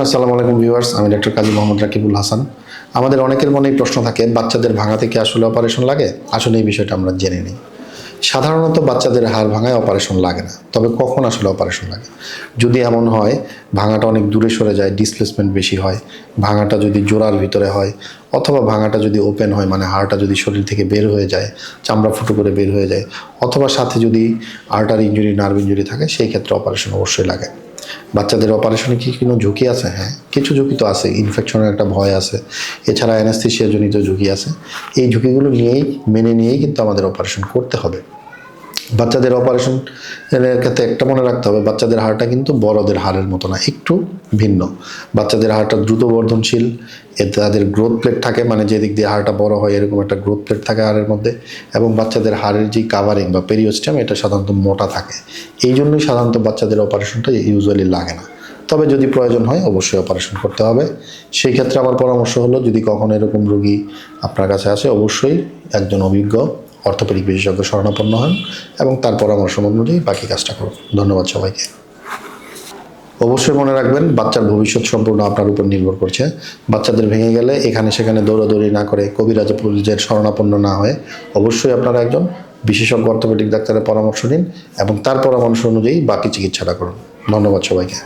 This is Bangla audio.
আসসালামু আলাইকুম ভিউয়ার্স, আমি ডক্টর কাজী মোহাম্মদ রাকিবুল হাসান। আমাদের অনেকের মনেই প্রশ্ন থাকে, বাচ্চাদের ভাঙা থেকে আসলে অপারেশন লাগে? আসলে এই বিষয়টা আমরা জেনে নিই। সাধারণত বাচ্চাদের হাড় ভাঙায় অপারেশন লাগে না, তবে কখন আসলে অপারেশন লাগে? যদি এমন হয় ভাঙাটা অনেক দূরে সরে যায়, ডিসপ্লেসমেন্ট বেশি হয়, ভাঙাটা যদি জোড়ার ভিতরে হয়, অথবা ভাঙাটা যদি ওপেন হয়, মানে হাড়টা যদি শরীর থেকে বের হয়ে যায়, চামড়া ফুটো করে বের হয়ে যায়, অথবা সাথে যদি আর্টারি ইনজুরি, নার্ভ ইনজুরি থাকে, সেই ক্ষেত্রে অপারেশন অবশ্যই লাগে। বাচ্চাদের অপারেশনে কি কোনো ঝুঁকি আছে? হ্যাঁ, কিছু ঝুঁকি তো আছে। ইনফেকশনের একটা ভয় আছে, এছাড়া অ্যানেস্থেসিয়া জনিত ঝুঁকি আছে। এই ঝুঁকিগুলো মেনে নিয়েই কিন্তু আমাদের অপারেশন করতে হবে। বাচ্চাদের অপারেশন এর ক্ষেত্রে একটা মনে রাখতে হবে, বাচ্চাদের হাড়টা কিন্তু বড়দের হাড়ের মতো না, একটু ভিন্ন। বাচ্চাদের হাড়টা দ্রুত বর্ধনশীল, এতে তাদের গ্রোথ প্লেট থাকে, মানে যেদিক দিয়ে হাড়টা বড় হয় এরকম একটা গ্রোথ প্লেট থাকে হাড়ের মধ্যে। এবং বাচ্চাদের হাড়ের যে কাভারিং বা পেরিওস্টেম, এটা সাধারণত মোটা থাকে। এই জন্যই সাধারণত বাচ্চাদের অপারেশনটা ইউজুয়ালি লাগে না। তবে যদি প্রয়োজন হয় অবশ্যই অপারেশন করতে হবে। সেই ক্ষেত্রে আমার পরামর্শ হলো, যদি কখনো এরকম রোগী আপনার কাছে আসে, অবশ্যই একজন অভিজ্ঞ অর্থোপেডিক বিশেষজ্ঞ শরণাপন্ন হন এবং তার পরামর্শ অনুযায়ী বাকি কাজটা করুন। ধন্যবাদ সবাইকে। অবশ্যই মনে রাখবেন, বাচ্চার ভবিষ্যৎ সম্পূর্ণ আপনার উপর নির্ভর করছে। বাচ্চাদের ভেঙে গেলে এখানে সেখানে দৌড়াদৌড়ি না করে, কবিরাজ পর্যায়ের শরণাপন্ন না হয়ে অবশ্যই আপনারা একজন বিশেষজ্ঞ অর্থোপেডিক ডাক্তারের পরামর্শ নিন এবং তার পরামর্শ অনুযায়ী বাকি চিকিৎসাটা করুন। ধন্যবাদ সবাইকে।